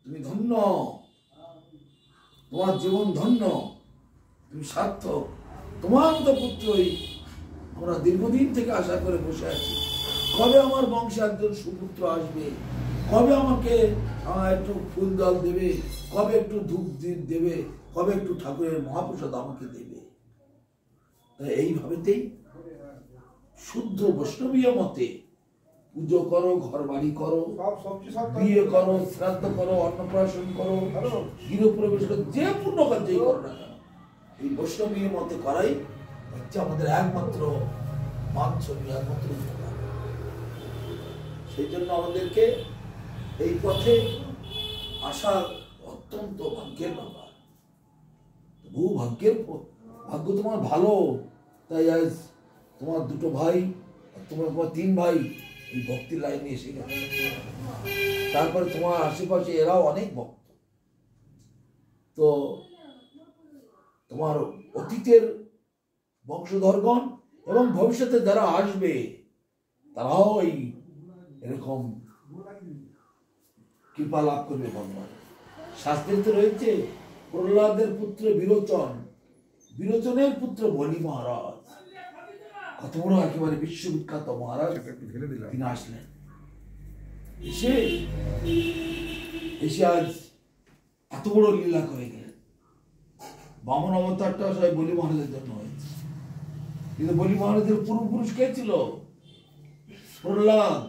তুমি ধন্য, তোমার জীবন ধন্য, তুমি সার্থক। তোমার মতো পুত্রই আমরা দীর্ঘদিন থেকে আশা করে বসে আছি, কবে আমার বংশে একজন সুপুত্র আসবে, কবে আমাকে একটু ফুল জল দেবে, কবে একটু ধূপ দ্বীপ দেবে, কবে একটু ঠাকুরের মহাপ্রসাদ আমাকে দেবে। তাই এইভাবেতেই শুদ্ধ বৈষ্ণবীয় মতে পুজো করো, ঘর বাড়ি করো, বিয়ে করো, শ্রাদ্ধ করো, অন্নপ্রাশন করো, গৃহপ্রবেশ করো, যে পূর্ণ কার্যই করো না কেন, এই বৈষ্ণবীয় মতে করাই হচ্ছে আমাদের একমাত্র বাঞ্ছনীয়, একমাত্র উপকার। সেই জন্য আমাদেরকে এই পথে আসা অত্যন্ত ভাগ্যের ব্যাপার, বহু ভাগ্যের ভাগ্য তোমার ভালো। তাই আজ তোমার দুটো ভাই, তোমার 3 ভাই এই ভক্তির লাইনে এসে গেছে। তারপরে তোমার আশেপাশে এরাও অনেক ভক্ত। তো তোমার অতীতের বংশধরগণ এবং ভবিষ্যতে যারা আসবে তারাও এই এরকম কৃপা লাভ করবে ভগবান। শাস্ত্রে তো রয়েছে প্রহ্লাদের পুত্র বিরোচন, বিরোচনের পুত্র বলি মহারাজ, কত বড় একেবারে বিশ্ববিখ্যাত মহারাজ। তিনি আসলেন, এসে আজ এত বড় লীলা করে গেলেন। বামন অবতারটা সবাই বলি মহারাজের জন্য হয়েছে, কিন্তু বলি মহারাজের পূর্বপুরুষ কে ছিল? প্রহ্লাদ।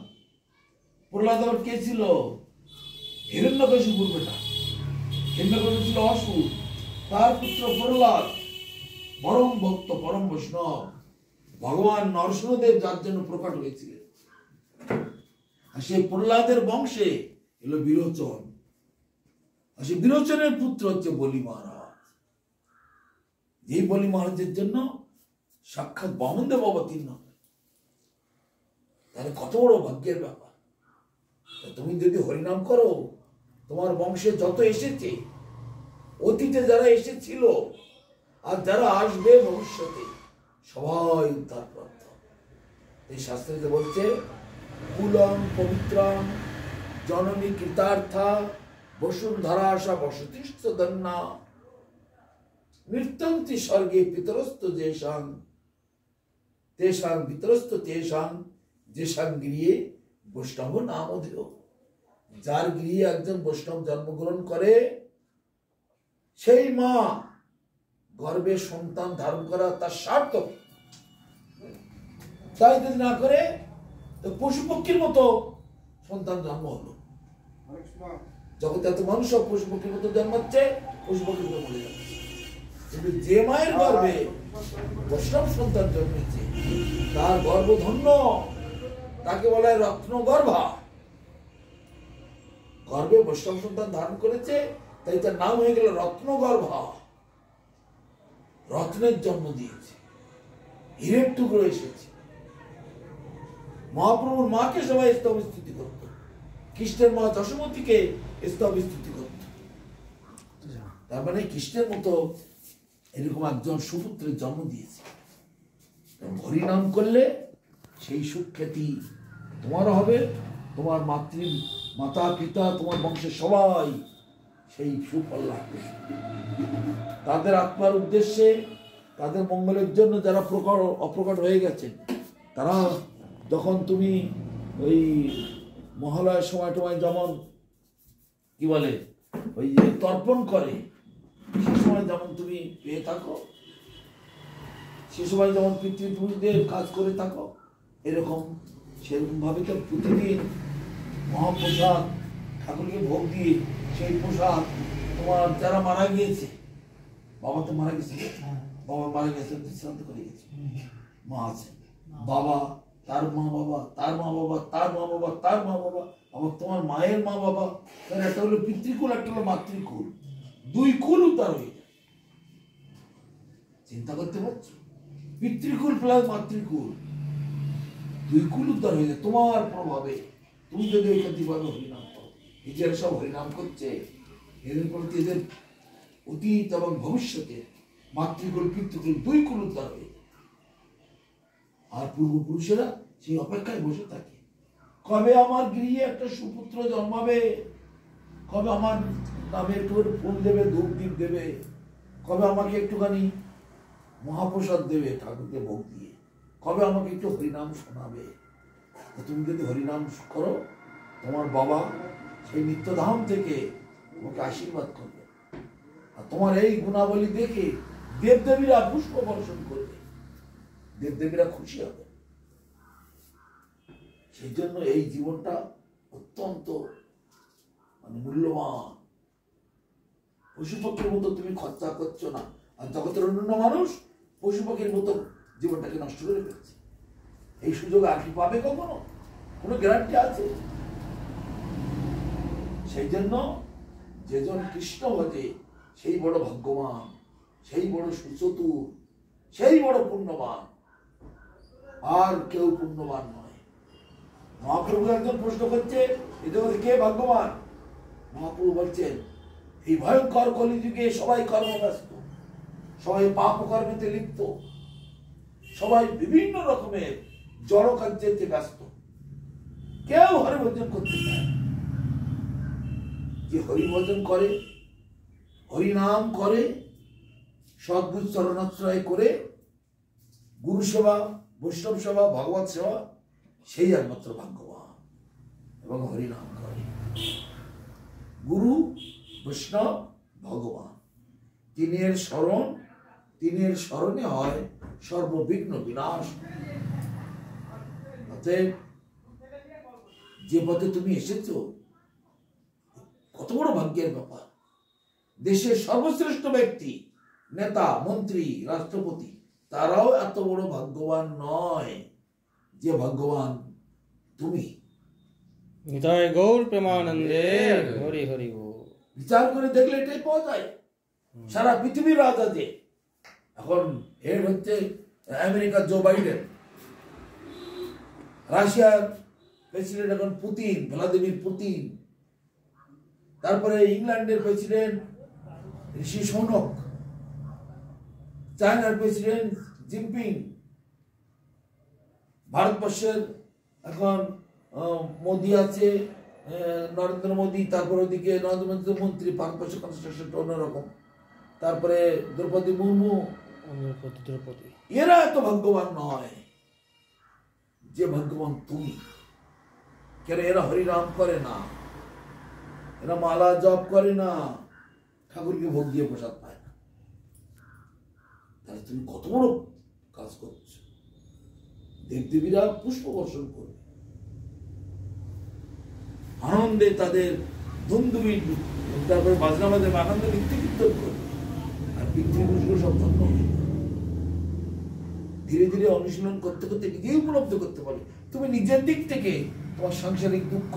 প্রহ্লাদ আবার কে ছিল? হিরণ্যকশিপুর বেটা। হিরণ্যকশিপু ছিল অসুর, তার পুত্র প্রহ্লাদ পরম ভক্ত, পরম বৈষ্ণব। ভগবান নরসিংহদেব যার জন্য প্রকট হয়েছিলেন, আর সেই প্রহ্লাদের বংশে এলো বিরোচন, আর সেই বিরোচনের পুত্র হচ্ছে বলি মহারাজ। এই বলি মহারাজের জন্য সাক্ষাৎ বামনদেব অবতীর্ণ। তাহলে কত বড় ভাগ্যের ব্যাপার। তুমি যদি হরিনাম করো, তোমার বংশে যত এসেছে, অতীতে যারা এসেছিল আর যারা আসবে ভবিষ্যতে, সবাই উদ্ধার প্রাপ্ত। এই শাস্ত্রে বলছে কুলং পবিত্রং জননী কৃতার্থা বসুন্ধরা আশা বসতিষ্ঠ ধন্যা নৃত্যন্তি স্বর্গে পিতরস্ত যেষাং তেষাং পিতরস্ত তেষাং যেষাং গৃহে বৈষ্ণব নাম অধেয়। যার গৃহে একজন বৈষ্ণব জন্মগ্রহণ করে, সেই মা গর্ভে সন্তান ধারণ করা তার সার্থক। তাই যদি না করে তো পশু পক্ষীর মতো সন্তান জন্ম হলো। জগতে এত মানুষ সব পশু পক্ষীর মতো জন্মাচ্ছে, পশু পক্ষীর মতো মরে যাচ্ছে। কিন্তু যে মায়ের গর্ভে বৈষ্ণব সন্তান জন্মেছে, তার গর্ভ ধন্য, তাকে বলা হয় রত্ন গর্ভা। গর্ভে বৈষ্ণব সন্তান ধারণ করেছে, তাই তার নাম হয়ে গেল রত্ন গর্ভা। রত্নের জন্ম দিয়েছে, হীরের টুকরো এসেছে। মহাপ্রভুর মাকে সবাই স্তব স্তুতি করত, কৃষ্ণের মা যশোমতীকে স্তব স্তুতি করত। তার মানে কৃষ্ণের মতো এরকম একজন সুপুত্রের জন্ম দিয়েছে। হরিনাম করলে সেই সুখ্যাতি তোমারও হবে, তোমার মাতা পিতা, তোমার বংশের সবাই সেই সুফল লাভ করবে। তাদের আত্মার উদ্দেশ্যে, তাদের মঙ্গলের জন্য যারা অপ্রকট হয়ে গেছেন, তারা যখন তুমি ওই মহালয়ার সময় টময় যেমন কি বলে ওই যে তর্পণ করে, সে সময় যেমন তুমি পেয়ে থাকো, সে সময় যেমন পিতৃপুরুষদের কাজ করে থাকো, এরকম সেরকম ভাবে তো প্রতিদিন মহাপ্রসাদ ঠাকুরকে ভোগ দিয়ে সেই প্রসাদ তোমার যারা মারা গিয়েছে, বাবা তো মারা গেছে, বাবা মারা গেছে, শ্রাদ্ধ করে গেছে, মা আছে, বাবা, তার মা বাবা, তার মা বাবা, তার মা বাবা, তার মা বাবা, আবার তোমার মায়ের মা বাবা, তার একটা হলো পিতৃকুল, একটা হলো মাতৃকুল, 2 কুল উদ্ধার হয়ে যায়। চিন্তা করতে পারছো? পিতৃকুল প্লাস মাতৃকুল, 2 কুল উদ্ধার হয়ে যায় তোমার প্রভাবে। তুমি যদি একাধিকভাবে হরিনাম করো, নিজের সব হরিনাম করছে, এদের প্রতি এদের অতীত এবং ভবিষ্যতে মাতৃকুল পিতৃকুল 2 কুল উদ্ধার হয়ে যায়। আর পূর্বপুরুষেরা সেই অপেক্ষায় বসে থাকে, কবে আমার গৃহে একটা সুপুত্র জন্মাবে, কবে আমার নামে একটু ফুল দেবে, ধূপ দ্বীপ দেবে, কবে আমাকে একটুখানি মহাপ্রসাদ দেবে ঠাকুরকে ভোগ দিয়ে, কবে আমাকে একটু হরিনাম শোনাবে। তুমি যদি হরিনাম করো, তোমার বাবা সেই নিত্যধাম থেকে তোমাকে আশীর্বাদ করবে। আর তোমার এই গুণাবলী দেখে দেবদেবীরা পুষ্প বর্ষণ করবে, দেবদেবীরা খুশি হবে। সেই জন্য এই জীবনটা অত্যন্ত মূল্যবান। পশু পক্ষীর মতো তুমি খরচা করছো না। আর জগতের অন্যান্য মানুষ পশু পাখির মতো জীবনটাকে নষ্ট করে ফেলছে। এই সুযোগ আর কি পাবে কখনো? কোনো গ্যারান্টি আছে? সেই জন্য যেজন কৃষ্ণ ভজে সেই বড় ভাগ্যবান, সেই বড় সুচতুর, সেই বড় পুণ্যবান। আর কেউ পুণ্যবান নয়। মহাপ্রভু একজন প্রশ্ন করছে, এই জগতে কে ভাগ্যবান? মহাপ্রভু বলছেন, এই ভয়ঙ্কর কলিযুগে সবাই কর্মব্যস্ত, সবাই পাপ কর্মেতে লিপ্ত, সবাই বিভিন্ন রকমের জড় কার্যেতে ব্যস্ত, কেউ হরিভজন করতে চায় না। যে হরিভজন করে, হরিনাম করে, সদ্গুরু চরণাশ্রয় করে, গুরু সেবা, বৈষ্ণব সেবা, ভগবত সেবা, সেই একমাত্র ভাগ্যবান এবং হরিনাম করে। গুরু, বৈষ্ণব, ভগবান, তিনের শরণ, তিনের শরণে হয় সর্ববিঘ্ন বিনাশ। অতএব যে পথে তুমি এসেছো, কত বড় ভাগ্যের ব্যাপার। দেশের সর্বশ্রেষ্ঠ ব্যক্তি, নেতা, মন্ত্রী, রাষ্ট্রপতি, তারাও এত বড় ভাগ্যবান নয় যে ভাগ্যবান তুমি। নিতাই গৌর প্রেমানন্দে হরি হরি বল। বিচার করে দেখলে এটাই পাওয়া যায়। সারা পৃথিবীর রাজা যে এখন হেড হচ্ছে আমেরিকার জো বাইডেন, রাশিয়ার প্রেসিডেন্ট এখন পুতিন, ভ্লাদিমির পুতিন, তারপরে ইংল্যান্ডের প্রেসিডেন্ট ঋষি সোনক, চায়নার প্রেসিডেন্ট জিনপিং, ভারতবর্ষের এখন মোদি আছে, নরেন্দ্র মোদি, তারপর ওদিকে নরেন্দ্র মোদী মন্ত্রী, ভারতবর্ষের কনস্টিটিউশন অন্যরকম, তারপরে দ্রৌপদী মুর্মু, দ্রৌপদী, এরা এত ভাগ্যবান নয় যে ভাগ্যবান তুমি। কেন? এরা হরিনাম করে না, এরা মালা জপ করে না, ঠাকুরকে ভোগ দিয়ে প্রসাদ পায় না। তাহলে তুমি কত বড় কাজ করছো। দেবদেবীরা পুষ্প বর্ষণ করবে, আনন্দে তাদের ধুমধুমি, তারপরে বাজনা বাজে আনন্দে নৃত্য কীর্তন করবে, আর পিতৃপুরুষগুলো সব ধন্য হবে। ধীরে ধীরে অনুশীলন করতে করতে নিজেই উপলব্ধ করতে পারবে। তুমি নিজের দিক থেকে তোমার সাংসারিক দুঃখ,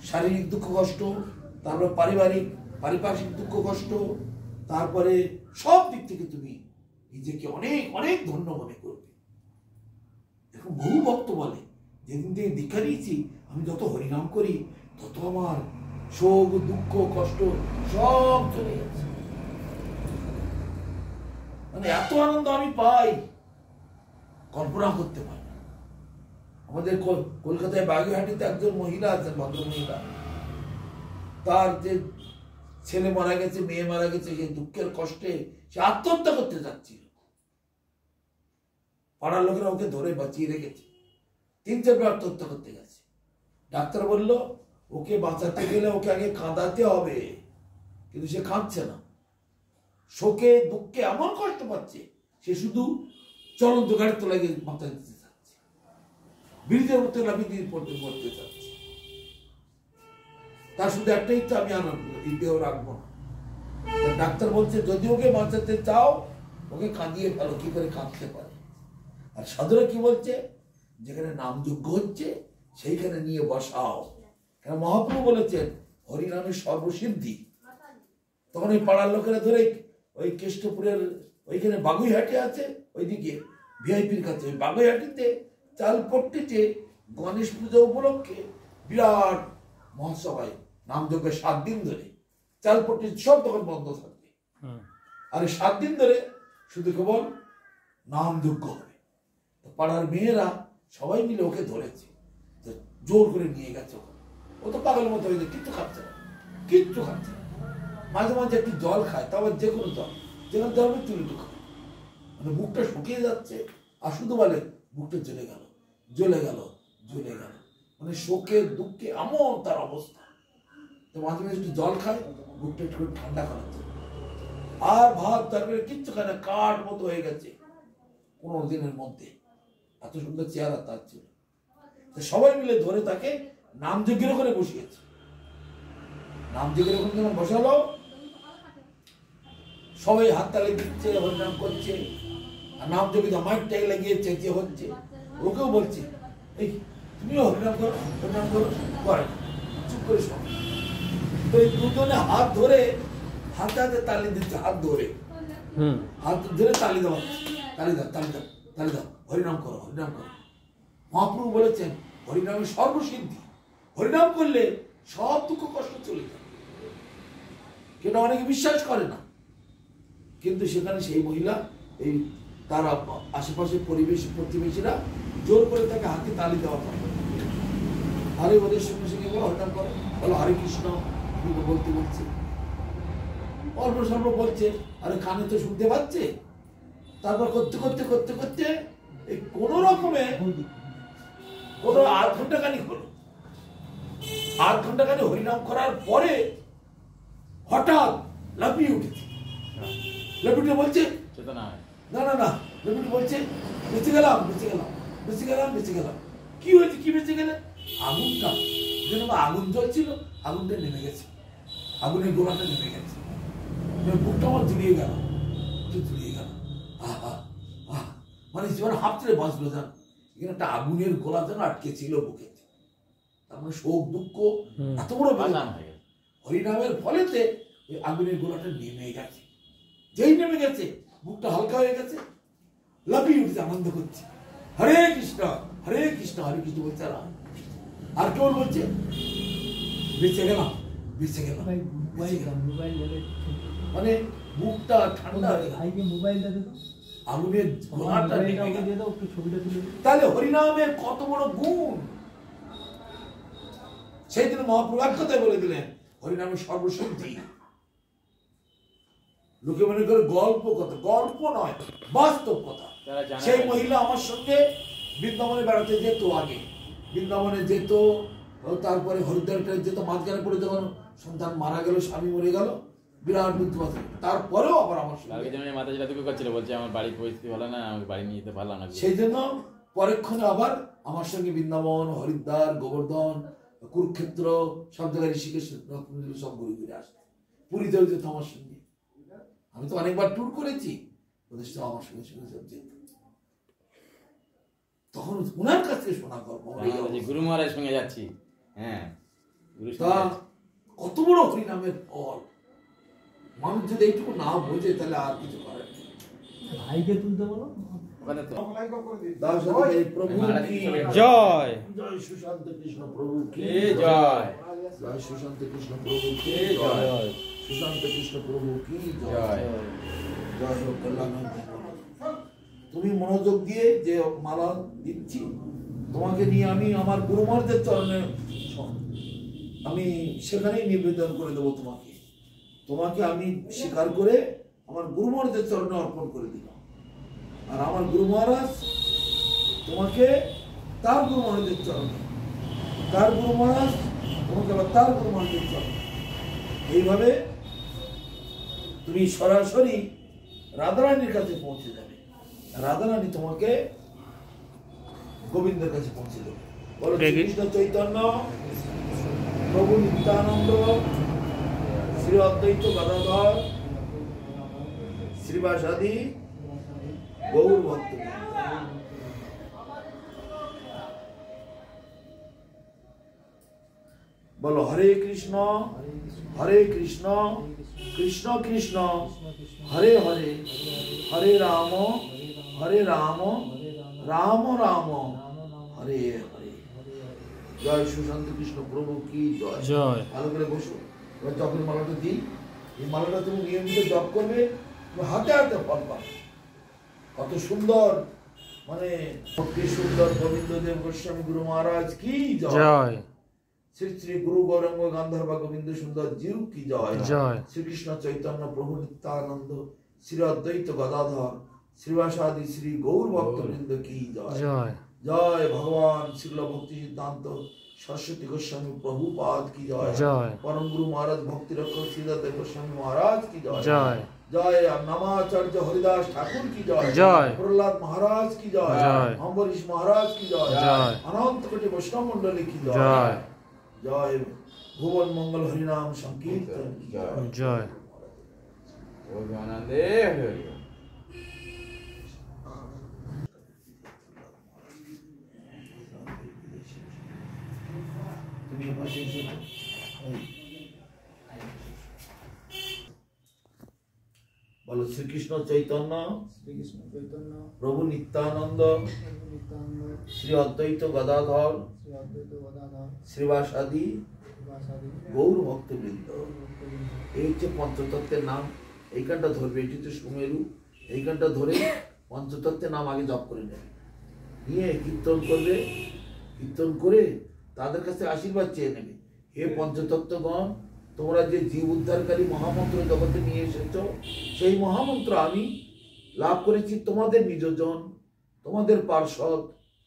শারীরিক দুঃখ কষ্ট, তারপরে পারিপার্শ্বিক দুঃখ কষ্ট, তারপরে সব দিক থেকে তুমি নিজেকে অনেক অনেক ধন্য মনে করবে। এখন বহু ভক্ত বলে, যেদিন থেকে দীক্ষা নিয়েছি আমি যত হরিনাম করি তত আমার শোক, দুঃখ, কষ্ট সব চলে যাচ্ছে। মানে এত আনন্দ আমি পাই, কল্পনা করতে পারি না। আমাদের কলকাতায় বাগুইহাটিতে একজন মহিলা আছেন, ভদ্র মহিলা, তার যে ছেলে মারা গেছে, মেয়ে মারা গেছে, সেই দুঃখের কষ্টে সে আত্মহত্যা করতে যাচ্ছিল। পাড়ার লোকেরা ওকে ধরে বাঁচিয়ে রেখেছে। 3-4 বার আত্মহত্যা করতে গেছে। ডাক্তার বলল ওকে বাঁচাতে গেলে ওকে আগে কাঁদাতে হবে, কিন্তু সে কাঁদছে না। শোকে দুঃখে এমন কষ্ট পাচ্ছে, সে শুধু চলন্ত গাড়ির তলায় গিয়ে মাথা দিতে চাচ্ছে, ব্রিজের মধ্যে লাফিয়ে দিয়ে পড়তে চাচ্ছে। তার শুধু একটা ইচ্ছা, আমি আর এই দেহ রাখবো না। ডাক্তার বলছে যদি ওকে বাঁচাতে চাও ওকে কাঁদিয়ে ফেলো, কি করে কাঁদতে পারে। আর সাধুরা কি বলছে, যেখানে নামযজ্ঞ হচ্ছে সেইখানে নিয়ে বসাও। কারণ মহাপ্রভু বলেছেন হরিনামের সর্বসিদ্ধি। তখন ওই পাড়ার লোকেরা ধরে ওই কেষ্টপুরের ওইখানে বাগুইহাটি আছে, ওইদিকে ভিআইপির কাছে, ওই বাগুইহাটিতে চালপট্টিতে গণেশ পূজা উপলক্ষে বিরাট মহাসভায় নামযজ্ঞ 7 দিন ধরে, চালপট্টি সব তখন বন্ধ থাকবে। আর 7 দিন ধরে শুধু কেবল নামযজ্ঞ হবে। পাড়ার মেয়েরা সবাই মিলে ওকে ধরেছে, জোর করে নিয়ে গেছে। ও তো পাগল মতো হয়েছে, কিন্তু খাচ্ছে না। কিচ্ছু খাচ্ছে না। মাঝে মাঝে একটু জল খায়, তারপর যে কোনো জল, যেখানে জল তুলে খায়, মানে বুকটা শুকিয়ে যাচ্ছে আর শুধু বলে বুকটা জ্বলে গেল জ্বলে গেল জ্বলে গেল, মানে শোকে দুঃখে এমন তার অবস্থা। তো মাঝে মাঝে একটু জল খায়, বুকটা একটু ঠান্ডা করার জন্য। আর ভাত তরকারি কিচ্ছু খায় না, কাঠ মতো হয়ে গেছে 15 দিনের মধ্যে। এত সুন্দর চেহারা তার ছিল। সবাই মিলে ধরে তাকে নামযজ্ঞের করে বসিয়েছে। নামযজ্ঞের ওখানে যখন বসালো, সবাই হাততালি দিচ্ছে, হরিনাম করছে, আর নামযজ্ঞে মাইকটাই লাগিয়ে চেঁচিয়ে হচ্ছে। ওকেও বলছে, এই তুমিও হরিনাম করো, হরিনাম করো, করে চুপ করে শোনো। তো এই দুজনে হাত ধরে হাতে হাতে তালি দিচ্ছে, হাত ধরে তালি দাও, তালি দাও, তালি দাও, তালি দাও, হরিনাম করো, হরিনাম করো। মহাপ্রভু বলেছেন হরিনামের সর্বসিদ্ধি, হরিনাম করলে সব দুঃখ কষ্ট চলে যায়। কিন্তু অনেকে বিশ্বাস করে না, কিন্তু সেখানে সেই মহিলা, এই তার আশেপাশের প্রতিবেশীরা জোর করে তাকে হাতে তালি দেওয়া হয়। আরে ওদের সঙ্গে সঙ্গে হরিনাম করো, বলো হরে কৃষ্ণ বলতে বলছে, অল্প স্বল্প বলছে, আরে কানে তো শুনতে পাচ্ছে। তারপর করতে করতে করতে করতে এই কোন রকমে কোনো 8 ঘন্টা খানিক হলো। 8 ঘন্টা খানিক হরিনাম করার পরে হঠাৎ লাফিয়ে উঠেছে। লাফিয়ে বলছে না না না, লাফিয়ে বলছে বেঁচে গেলাম, বেঁচে গেলাম, বেঁচে গেলাম, বেঁচে গেলাম। কি হয়েছে, কি বেঁচে গেলে? আগুনটা যেন আগুন জ্বলছিল, আগুনটা নেমে গেছে, আগুনের গোলাটা নেমে গেছে, বুকটা আমার জুড়িয়ে গেল, জুড়িয়ে গেল। আহা আহ, মানে জীবন হাফ ছেড়ে বাঁচলো। জান এখানে একটা আগুনের গোলা যেন আটকে ছিল বুকে। তার মানে শোক দুঃখ এত বড় হরিনামের ফলেতে ওই আগুনের গোলাটা নেমে গেছে। যেই নেমে গেছে, বুকটা হালকা হয়ে গেছে, লাফিয়ে উঠেছে, আনন্দ করছে, হরে কৃষ্ণ হরে কৃষ্ণ হরে কৃষ্ণ বলছে। আর কেউ বলছে বেঁচে গেলাম, বেঁচে গেলাম, মানে বুকটা ঠান্ডা হয়ে গেল। আগুনের গোলাটা নেমে গেল। তাহলে হরিনামের কত বড় গুণ! সেই দিন মহাপ্রভু এক কথায় বলে দিলেন, হরিনামের সর্বসিদ্ধি। লোকে মনে করে গল্প কথা, গল্প নয়, বাস্তব কথা। সেই মহিলা আমার সঙ্গে বৃন্দাবনে বেড়াতে যেত, আগে বৃন্দাবনে যেত, তারপরে হরিদ্বারটা যেত। মাঝখানে পড়ে যখন সন্তান মারা গেল, স্বামী মরে গেল, বিরাট মৃত্যু আছে, তারপরেও আবার আমার সঙ্গে মাতাজিরা দুঃখ করছিল, বলছে আমার বাড়ির পরিস্থিতি ভালো না, আমাকে বাড়ি নিয়ে যেতে পারলাম না। সেই জন্য পরক্ষণে আবার আমার সঙ্গে বৃন্দাবন, হরিদ্বার, গোবর্ধন, কুরুক্ষেত্র, সব জায়গায় ঋষিকেশ সব ঘুরে ঘুরে আসে। পুরীতেও যেত আমার সঙ্গে। আমি তো অনেকবার ট্যুর করেছি, ওদের সঙ্গে আমার সঙ্গে সঙ্গে সব যেত। তখন ওনার কাছ থেকে শোনা গল্প, গুরু মহারাজের সঙ্গে যাচ্ছি। হ্যাঁ, কত বড় হরিনামের ফল! মানুষ যদি এইটুকু না বোঝে, তাহলে আর কিছু করার নেই। ভাইকে তুলতে বলো। প্রভু কি জয়, জয় সুশান্ত কৃষ্ণ প্রভু কি জয়, জয় সুশান্ত কৃষ্ণ প্রভু কি জয়, সুশান্ত কৃষ্ণ প্রভু কি জয়, জয় হোক কল্যাণ। তুমি মনোযোগ দিয়ে যে মালা দিচ্ছি, তোমাকে নিয়ে আমি আমার গুরুমারদের চরণে আমি সেখানেই নিবেদন করে দেবো। তোমাকে আমি স্বীকার করে আমার গুরুমারদের চরণে অর্পণ করে দিলাম। আর আমার গুরু মহারাজ তোমাকে তার গুরু মহারাজের চরণে, তার গুরু মহারাজ তোমাকে আবার তার গুরু মহারাজের চরণে। এইভাবে তুমি সরাসরি রাধারানীর কাছে পৌঁছে যাবে, রাধারানী তোমাকে গোবিন্দের কাছে পৌঁছে দেবে। বলো কৃষ্ণ চৈতন্য প্রভু নিত্যানন্দ শ্রী অদ্বৈত গদাধর শ্রীবাসাদি গৌর ভক্ত। বলো হরে কৃষ্ণ হরে কৃষ্ণ কৃষ্ণ কৃষ্ণ হরে হরে, হরে রাম রাম রাম হরে হরে। জয় সুশান্ত কৃষ্ণ প্রভু কি জয়। জয়। ভালো করে বসো। এবার জপের মালাটা দিই। এই মালাটা তুমি নিয়মিত জপ করবে, হাতে হাতে ফল পাবে। কত সুন্দর, মানে সুন্দর গোবিন্দ দেব গোস্বামী গুরু মহারাজ কি জয়। শ্রী শ্রী গুরু গৌরাঙ্গ গান্ধর্ব গোবিন্দ সুন্দর জিউ কি জয় জয়। শ্রীকৃষ্ণ চৈতন্য প্রভু নিত্যানন্দ শ্রী অদ্বৈত গদাধর শ্রীবাসাদি শ্রী গৌর ভক্তবৃন্দ কি জয় জয়। জয় ভগবান শ্রীল ভক্তি সিদ্ধান্ত सरस्वती गोस्वामी प्रभुपाद की जय जय। परम गुरु महाराज भक्ति रक्षक श्रीधर गोस्वामी महाराज की जय जय। जय नामाचार्य हरिदास ठाकुर की जय जय। प्रहलाद महाराज की जय जय। अम्बरीश महाराज की जय जय। अनंत कोटि वैष्णव मंडली की जय जय। जय भुवन मंगल हरिनाम संकीर्तन की जय जय। आनंदे बोलो श्री कृष्ण चैतन्य प्रभु नित्यानंद श्री अद्वैत गदाधर श्रीवासादि गौर भक्तबृंद এই হচ্ছে পঞ্চতত্ত্বের নাম। এইখানটা ধরবে, এটি তো সুমেরু, এইখানটা ধরে পঞ্চতত্ত্বের নাম আগে জপ করে নেবে, নিয়ে কীর্তন করবে, কীর্তন করে তাদের কাছে আশীর্বাদ চেয়ে নেবে। হে পঞ্চতত্ত্বগণ, তোমরা যে জীব উদ্ধারকারী মহামন্ত্র জগতে নিয়ে এসেছ, সেই মহামন্ত্র আমি লাভ করেছি তোমাদের নিজজন, তোমাদের পার্ষদ,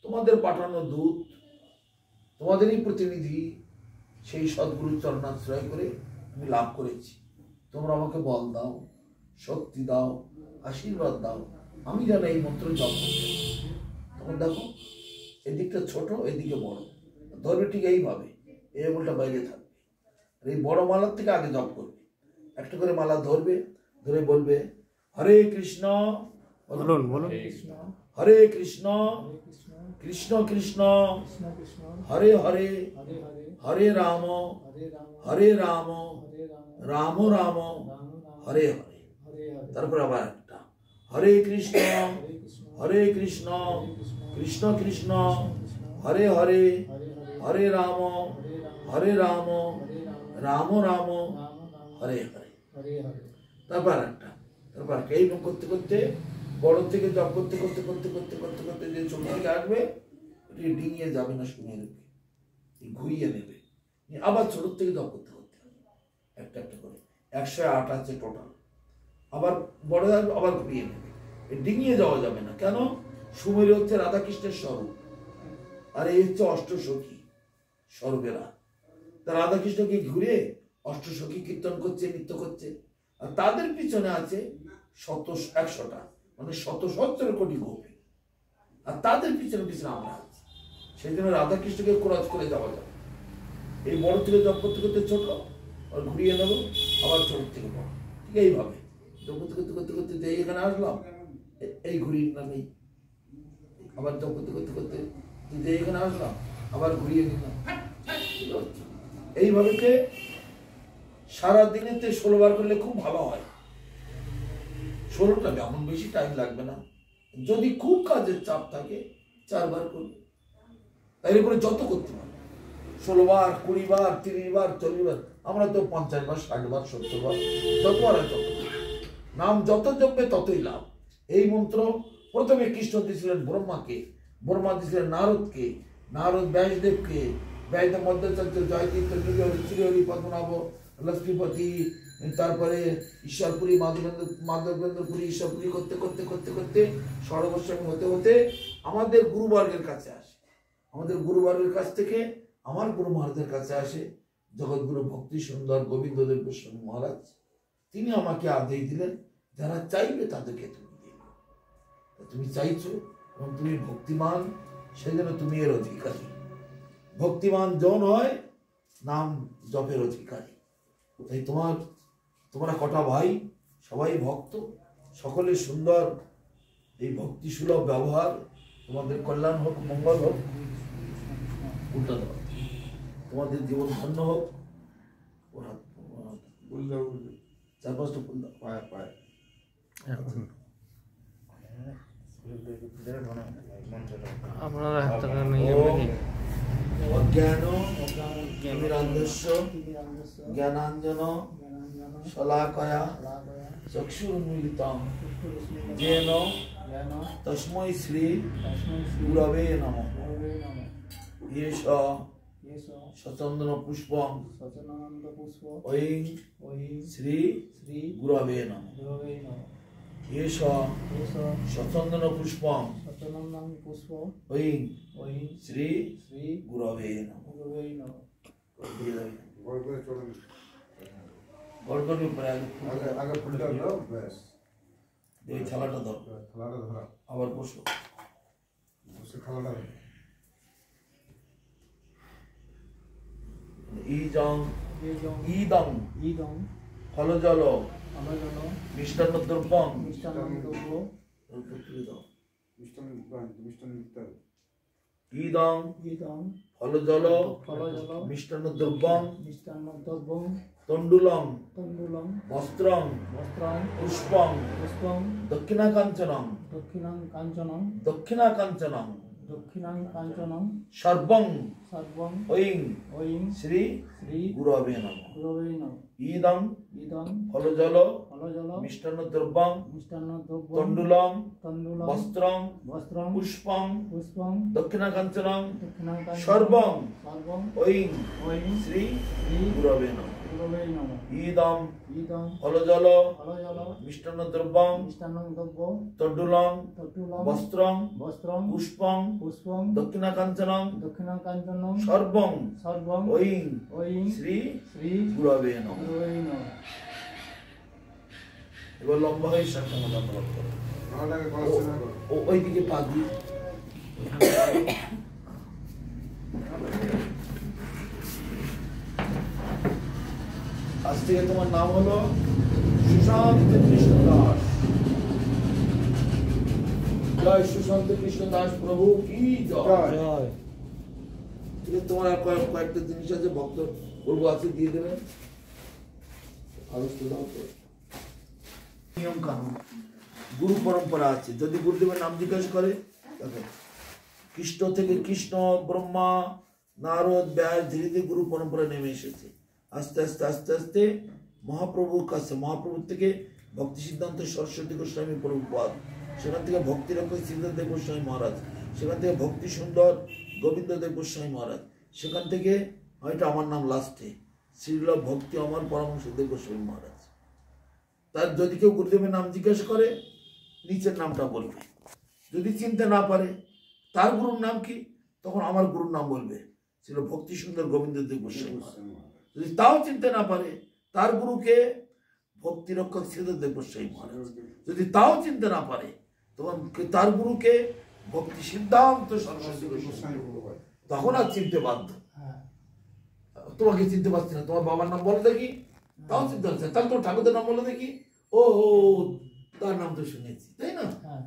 তোমাদের পাঠানো দূত, তোমাদেরই প্রতিনিধি, সেই সদ্গুরু চরণাশ্রয় করে আমি লাভ করেছি। তোমরা আমাকে বল দাও, শক্তি দাও, আশীর্বাদ দাও, আমি যেন এই মন্ত্র জপ করতে। তখন দেখো এদিকটা ছোট, এদিকে বড়, ধরবে ঠিক এইভাবে, এই আঙুলটা বাইরে থাকবে, আর এই বড় মালার থেকে আগে জপ করবে। একটা করে মালা ধরবে, ধরে বলবে হরে কৃষ্ণ, বলুন বলুন, হরে কৃষ্ণ কৃষ্ণ কৃষ্ণ হরে হরে হরে রাম হরে রাম রাম রাম হরে হরে। তারপর আবার একটা হরে কৃষ্ণ কৃষ্ণ কৃষ্ণ হরে হরে হরে রাম রাম রাম হরে হরে। তারপর একটা, তারপর এইরকম করতে করতে বড় থেকে জপ করতে করতে করতে করতে করতে করতে যে ছোট থেকে আসবে, ডিঙিয়ে যাবে না, শুনিয়ে দেবে, ঘুরিয়ে নেবে, আবার ছোট থেকে জপ করতে করতে একটা একটা করে 108 আছে টোটাল। আবার বড় আসবে, আবার ঘুরিয়ে নেবে, ডিঙিয়ে যাওয়া যাবে না। কেন? সুমেরু হচ্ছে রাধাকৃষ্ণের স্বরূপ, আর এই হচ্ছে অষ্টসখী স্বরূপেরা। তা রাধাকৃষ্ণকে ঘুরে অষ্টসখী কীর্তন করছে, নৃত্য করছে, আর তাদের পিছনে আছে 100টা, মানে 100 কোটি গোপী, আর তাদের পিছনে পিছনে আমরা আছি। সেই জন্য রাধাকৃষ্ণকে ক্রস করে যাওয়া যাবে। এই বড় থেকে জপ করতে করতে ছোট, আর ঘুরিয়ে নেবো, আবার ছোট থেকে বড়, ঠিক এইভাবে জপ করতে করতে করতে করতে যে এখানে আসলাম, এই ঘুরিয়ে নিলাম, এই আবার জপ করতে করতে করতে যে এখানে আসলাম, আবার ঘুরিয়ে নিলাম। এইভাবে সারা দিনেতে 16 বার করলে খুব ভালো হয়। 16টা এমন বেশি টাইম লাগবে না। যদি খুব কাজের চাপ থাকে 4 বার করবে, তাই উপরে যত করতে পারবে, 16 বার, 20 বার, 30 বার, 40 বার, আমরা তো 50 বার, 60 বার, 70 বার, যত বার হয় তত। নাম যত জপবে ততই লাভ। এই মন্ত্র প্রথমে কৃষ্ণ দিয়েছিলেন ব্রহ্মাকে, ব্রহ্মা দিয়েছিলেন নারদকে, নারদ ব্যাসদেবকে, ব্যাসদেব মধ্যাচার্য, জয়তীর্থ, শ্রীহরি, পদ্মনাভ, লক্ষ্মীপতি, তারপরে ঈশ্বরপুরী, মাধবেন্দ্রপুরী, ঈশ্বরপুরী করতে করতে করতে করতে ষড়গোস্বামী হতে হতে আমাদের গুরুবর্গের কাছে আসে। আমাদের গুরুবর্গের কাছ থেকে আমার গুরু মহারাজের কাছে আসে জগৎগুরু ভক্তি সুন্দর গোবিন্দদেব গোস্বামী মহারাজ। তিনি আমাকে আদেশ দিলেন, যারা চাইবে তাদেরকে তুমি দেবে। তুমি চাইছো এবং তুমি ভক্তিমান, সেই জন্য তুমি এর অধিকারী। ভক্তিমান জন হয় নাম জপের অধিকারী। তাই তোমরা কটা ভাই, সবাই ভক্ত, সকলের সুন্দর এই ভক্তিসুলভ ব্যবহার, তোমাদের কল্যাণ হোক, মঙ্গল হোক, উল্টা দাও, তোমাদের জীবন ধন্য হোক। 4-5টা ফুল দাও পায়ে পায়ে। আপনারা হাতটা নিয়ে অজ্ঞান তিমিরান্ধস্য জ্ঞানাঞ্জন শলাকয়া চক্ষুর্মিলিতং যেন তস্मै শ্রী গুরবে নমঃ। এষ एष সচন্দন পুষ্পং सचनानंद पुष्प ঐং ओहि শ্রী श्री গুরবে নমঃ। गुरवे नमः এষ एष সচন্দন পুষ্পং सचनानंद पुष्प ঐং ओहि শ্রী श्री গুরবে নমঃ। गुरवे नमः দিয়ে দেবেন। বড় করে চলুন গড়গড়ি উপরে আগে ফুল আগে দাও। আগে ফুলটা দাও ব্যাস এই থালাটা দাও, থালাটা ধরা আবার বসো। বসে থালাটা ধরো। ইজং एजं ইদং इदं ফলজল अमजन মিষ্টান্ন দ্রব্যং मिष्टान्नद्रव्य তুলে দাও। মিষ্টান্ন মিষ্টান্ন দিতে হবে। ইদং इदं ফলজল फलजल মিষ্টান্ন দ্রব্যং मिष्टान्नद्रव्यं তণ্ডুলং तण्डुलं বস্ত্রং वस्त्रं পুষ্পং पुष्पं দক্ষিণাকাঞ্চনং दक्षिणं काञ्चनं দক্ষিণাকাঞ্চনং दक्षिणं काञ्चनं সর্বং सर्वं ঐং ऐं শ্রী श्री গুরবে নমঃ। गुरवे नमः ইদং इदं ফলজল फलजल মিষ্টান্ন দ্রব্যং मिष्टान्नद्रव्यं তণ্ডুলং तण्डुलं বস্ত্রং वस्त्रं পুষ্পং पुष्पं দক্ষিণাকাঞ্চনং दक्षिणं काञ्चनं সর্বং सर्वं ঐং ऐं শ্রী श्री গুরবে নমঃ। गुरवे नमः ইদং इदं ফলজল फलजल মিষ্টান্ন দ্রব্যং मिष्टान्नद्रव्य তণ্ডুলং तण्डुलं বস্ত্রং वस्त्रं পুষ্পং पुष्पं দক্ষিণাকাঞ্চনং दक्षिणं काञ्चनं সর্বং सर्वं ঐং ऐं শ্রী श्री গুরবে নমঃ। गुरवे नमः এবার লম্বা হয়ে সাষ্টাঙ্গ দণ্ডবত করো। থালাটাকে কলার করো। ওইদিকে পা দিয়ে আজ থেকে তোমার নাম হলো সুশান্ত কৃষ্ণ দাস। জয় সুশান্ত কৃষ্ণ দাস প্রভু কি জয়। জয় ঠিক আছে, তোমার আর কয়েকটা জিনিস আছে ভক্ত প্রভু আছে দিয়ে দেবেন। আলোচনা দাও তো। নিয়ম কানুন গুরু পরম্পরা আছে। যদি গুরুদেবের নাম জিজ্ঞাসা করে দেখো কৃষ্ণ থেকে কৃষ্ণ ব্রহ্মা নারদ ব্যাস ধীরে ধীরে গুরু পরম্পরা নেমে এসেছে। আস্তে আস্তে আস্তে আস্তে মহাপ্রভুর কাছে, মহাপ্রভুর থেকে ভক্তি সিদ্ধান্ত সরস্বতী গোস্বামী প্রভুপাদ, সেখান থেকে ভক্তি রক্ষক সিদ্ধার্থদেব গোস্বামী মহারাজ, সেখান থেকে ভক্তি সুন্দর গোবিন্দদেব গোস্বামী মহারাজ, সেখান থেকে হয়তো আমার নাম লাস্টে শ্রীল ভক্তি আমার পরমহংসদেব গোস্বামী মহারাজ। তার যদি কেউ গুরুদেবের নাম জিজ্ঞাসা করে নিচের নামটা বলবে। যদি চিনতে না পারে তার গুরুর নাম কি, তখন আমার গুরুর নাম বলবে ছিল ভক্তি সুন্দর গোবিন্দদেব গোস্বামী মহারাজ। যদি তাও চিনতে না পারে তার গুরুকে ভক্তি রক্ষক শ্রীধরদেব গোস্বামী মহারাজ। যদি তাও চিনতে না পারে তখন তার গুরুকে ভক্তি সিদ্ধান্ত সরস্বতী গোস্বামী। তখন আর চিনতে বাধ্য। হ্যাঁ তোমাকে চিনতে পারছি না, তোমার বাবার নাম বলো দেখি, তাও চিনতে পারছি না, তাহলে তোমার ঠাকুরদের নাম বলো দেখি, ও তার নাম তো শুনেছি, তাই না? হ্যাঁ